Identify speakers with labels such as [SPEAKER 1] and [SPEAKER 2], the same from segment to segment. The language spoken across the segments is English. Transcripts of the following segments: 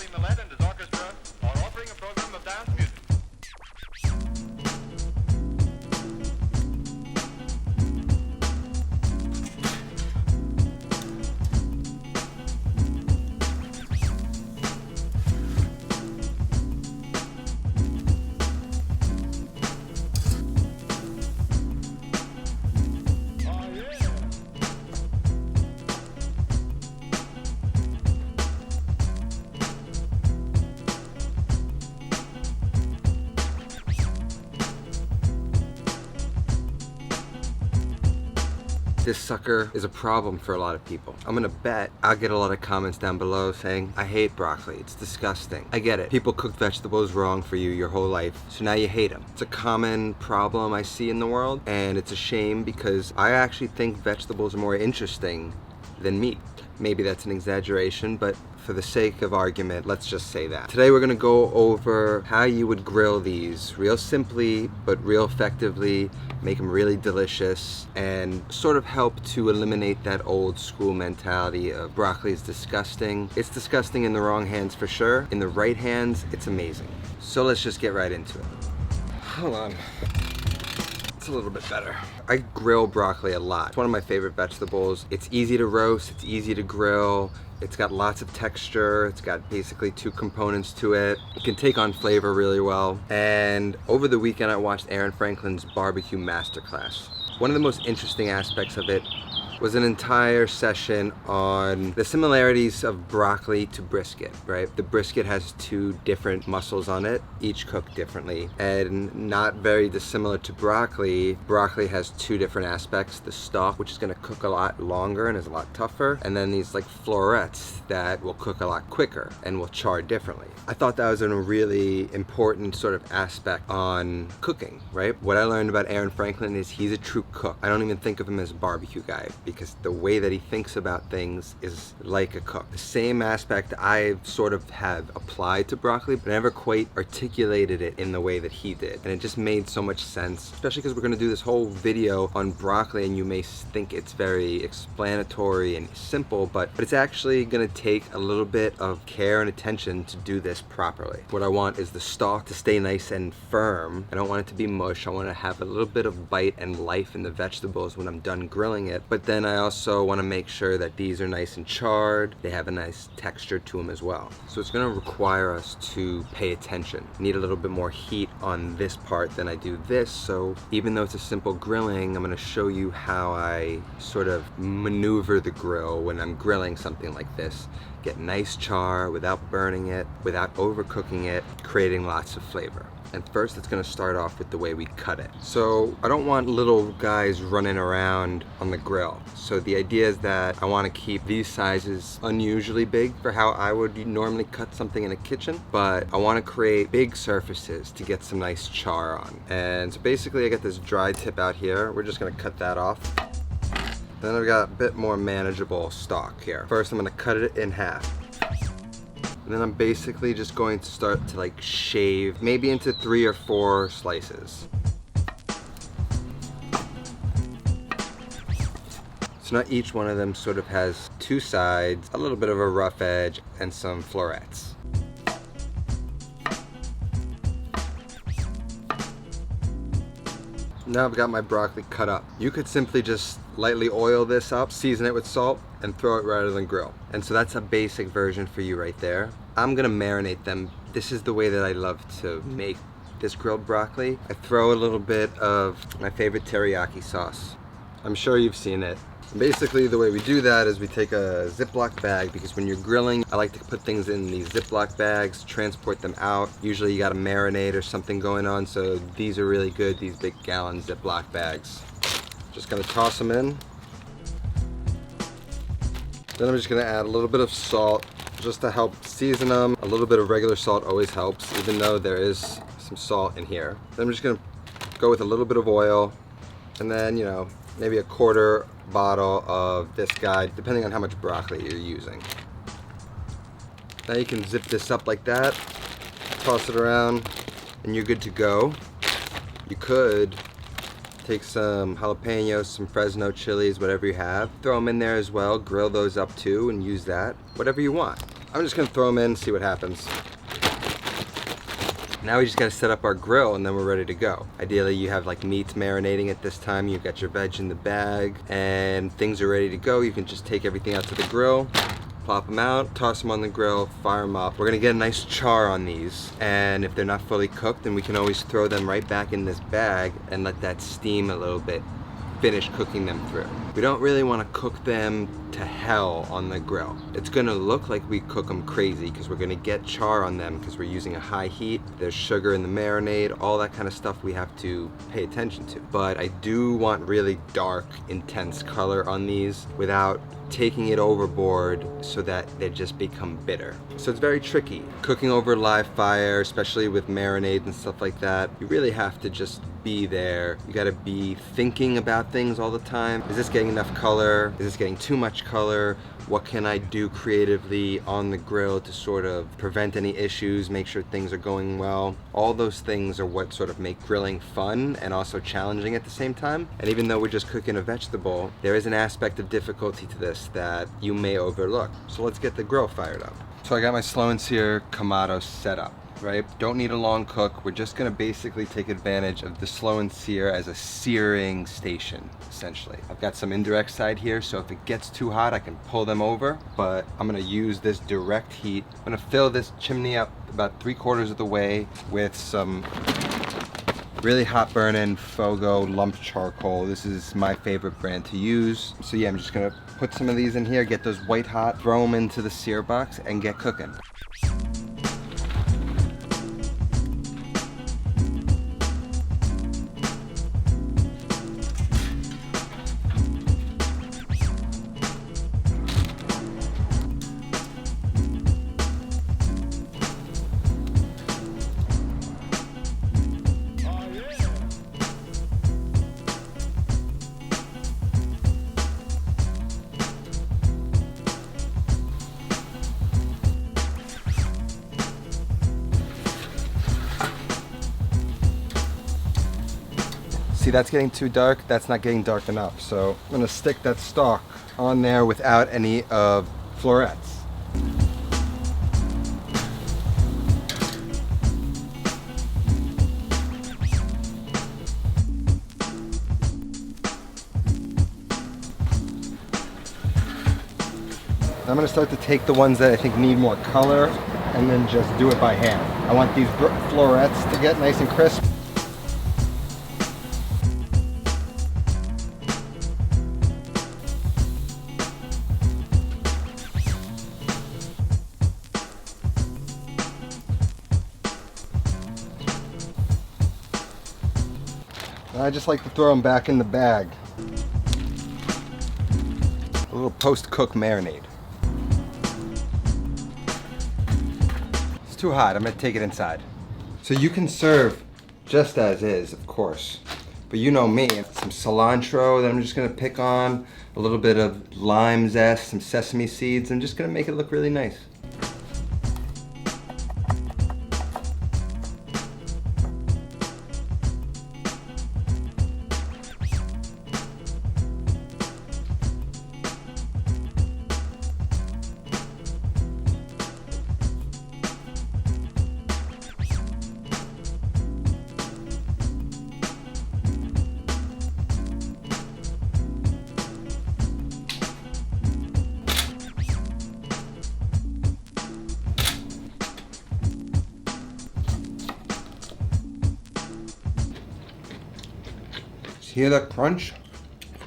[SPEAKER 1] developing the lead and his orchestra are offering a program of dance music.
[SPEAKER 2] This sucker is a problem for a lot of people. I'm gonna bet I'll get a lot of comments down below saying, I hate broccoli, it's disgusting. I get it. People cook vegetables wrong for you your whole life, so now you hate them. It's a common problem I see in the world, and it's a shame because I actually think vegetables are more interesting than meat. Maybe that's an exaggeration, but for the sake of argument, let's just say that. Today we're gonna go over how you would grill these real simply, but real effectively, make them really delicious, and sort of help to eliminate that old school mentality of broccoli is disgusting. It's disgusting in the wrong hands for sure. In the right hands, it's amazing. So let's just get right into it. Hold on. It's a little bit better. I grill broccoli a lot. It's one of my favorite vegetables. It's easy to roast, it's easy to grill. It's got lots of texture. It's got basically two components to it. It can take on flavor really well. And over the weekend, I watched Aaron Franklin's barbecue masterclass. One of the most interesting aspects of it was an entire session on the similarities of broccoli to brisket, right? The brisket has two different muscles on it, each cooked differently, and not very dissimilar to broccoli. Broccoli has two different aspects: the stalk, which is gonna cook a lot longer and is a lot tougher, and then these like florets that will cook a lot quicker and will char differently. I thought that was a really important sort of aspect on cooking, right? What I learned about Aaron Franklin is he's a true cook. I don't even think of him as a barbecue guy, because the way that he thinks about things is like a cook. The same aspect I sort of have applied to broccoli, but I never quite articulated it in the way that he did. And it just made so much sense, especially because we're gonna do this whole video on broccoli and you may think it's very explanatory and simple, but it's actually gonna take a little bit of care and attention to do this properly. What I want is the stalk to stay nice and firm. I don't want it to be mush. I want to have a little bit of bite and life in the vegetables when I'm done grilling it, but then I also want to make sure that these are nice and charred. They have a nice texture to them as well. So it's going to require us to pay attention. I need a little bit more heat on this part than I do this, so even though it's a simple grilling, I'm going to show you how I sort of maneuver the grill when I'm grilling something like this. Get nice char without burning it, without overcooking it, creating lots of flavor. And first, it's gonna start off with the way we cut it. So I don't want little guys running around on the grill. So the idea is that I wanna keep these sizes unusually big for how I would normally cut something in a kitchen, but I wanna create big surfaces to get some nice char on. And so basically I got this dry tip out here. We're just gonna cut that off. Then I've got a bit more manageable stalk here. First, I'm gonna cut it in half. And then I'm basically just going to start to like shave, maybe into 3 or 4 slices. So now each one of them sort of has 2 sides, a little bit of a rough edge, and some florets. Now I've got my broccoli cut up. You could simply just lightly oil this up, season it with salt, and throw it right on the grill. And so that's a basic version for you right there. I'm gonna marinate them. This is the way that I love to make this grilled broccoli. I throw a little bit of my favorite teriyaki sauce. I'm sure you've seen it. Basically, the way we do that is we take a Ziploc bag, because when you're grilling, I like to put things in these Ziploc bags, transport them out. Usually you got a marinade or something going on, so these are really good, these big gallon Ziploc bags. Just gonna toss them in. Then I'm just gonna add a little bit of salt just to help season them. A little bit of regular salt always helps, even though there is some salt in here. Then I'm just gonna go with a little bit of oil, and then, you know, maybe a quarter bottle of this guy, depending on how much broccoli you're using. Now you can zip this up like that, toss it around, and you're good to go. You could take some jalapenos, some Fresno chilies, whatever you have, throw them in there as well, grill those up too, and use that, whatever you want. I'm just gonna throw them in, see what happens. Now we just gotta set up our grill and then we're ready to go. Ideally you have like meats marinating at this time, you've got your veg in the bag, and things are ready to go. You can just take everything out to the grill, plop them out, toss them on the grill, fire them up. We're gonna get a nice char on these, and if they're not fully cooked, then we can always throw them right back in this bag and let that steam a little bit, finish cooking them through. We don't really want to cook them to hell on the grill. It's gonna look like we cook them crazy because we're gonna get char on them because we're using a high heat. There's sugar in the marinade, all that kind of stuff we have to pay attention to. But I do want really dark, intense color on these without taking it overboard so that they just become bitter. So it's very tricky. Cooking over live fire, especially with marinades and stuff like that, you really have to just be there. You gotta be thinking about things all the time. Is this getting enough color? Is this getting too much color? What can I do creatively on the grill to sort of prevent any issues, make sure things are going well? All those things are what sort of make grilling fun and also challenging at the same time. And even though we're just cooking a vegetable, there is an aspect of difficulty to this that you may overlook. So let's get the grill fired up. So I got my slow and sear Kamado set up. Right? Don't need a long cook. We're just gonna basically take advantage of the slow and sear as a searing station, essentially. I've got some indirect side here, so if it gets too hot, I can pull them over, but I'm gonna use this direct heat. I'm gonna fill this chimney up about 3/4 of the way with some really hot burning Fogo lump charcoal. This is my favorite brand to use. So yeah, I'm just gonna put some of these in here, get those white hot, throw them into the sear box, and get cooking. See, that's getting too dark, that's not getting dark enough. So I'm gonna stick that stalk on there without any of florets. I'm gonna start to take the ones that I think need more color and then just do it by hand. I want these florets to get nice and crisp. I just like to throw them back in the bag. A little post-cook marinade. It's too hot, I'm gonna take it inside. So you can serve just as is, of course. But you know me, some cilantro that I'm just gonna pick on, a little bit of lime zest, some sesame seeds. I'm just gonna make it look really nice. Hear that crunch?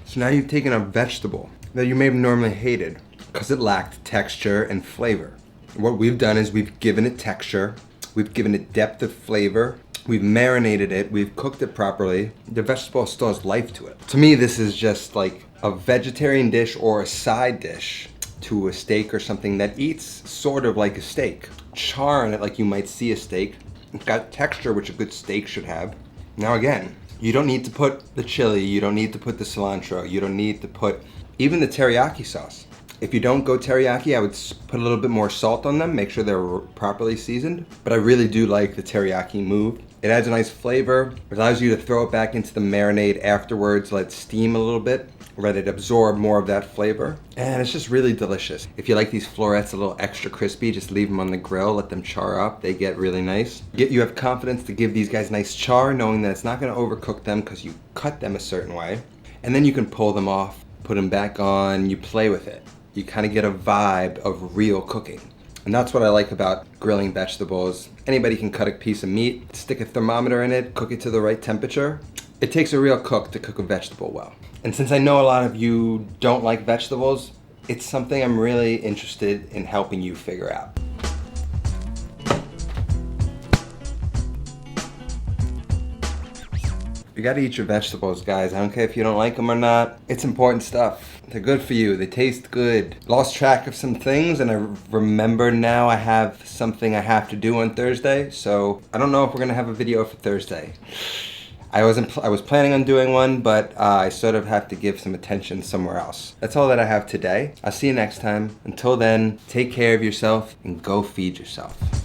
[SPEAKER 2] So now you've taken a vegetable that you may have normally hated because it lacked texture and flavor. What we've done is we've given it texture, we've given it depth of flavor, we've marinated it, we've cooked it properly. The vegetable still has life to it. To me, this is just like a vegetarian dish or a side dish to a steak or something that eats sort of like a steak. Char on it like you might see a steak. It's got texture, which a good steak should have. Now again, you don't need to put the chili, you don't need to put the cilantro, you don't need to put even the teriyaki sauce. If you don't go teriyaki, I would put a little bit more salt on them, make sure they're properly seasoned. But I really do like the teriyaki move. It adds a nice flavor. It allows you to throw it back into the marinade afterwards, let it steam a little bit, let it absorb more of that flavor. And it's just really delicious. If you like these florets a little extra crispy, just leave them on the grill, let them char up. They get really nice. You have confidence to give these guys nice char, knowing that it's not gonna overcook them because you cut them a certain way. And then you can pull them off, put them back on, you play with it. You kind of get a vibe of real cooking. And that's what I like about grilling vegetables. Anybody can cut a piece of meat, stick a thermometer in it, cook it to the right temperature. It takes a real cook to cook a vegetable well. And since I know a lot of you don't like vegetables, it's something I'm really interested in helping you figure out. You gotta eat your vegetables, guys. I don't care if you don't like them or not. It's important stuff. They're good for you. They taste good. Lost track of some things, and I remember now I have something I have to do on Thursday. So I don't know if we're gonna have a video for Thursday. I was planning on doing one, but I sort of have to give some attention somewhere else. That's all that I have today. I'll see you next time. Until then, take care of yourself and go feed yourself.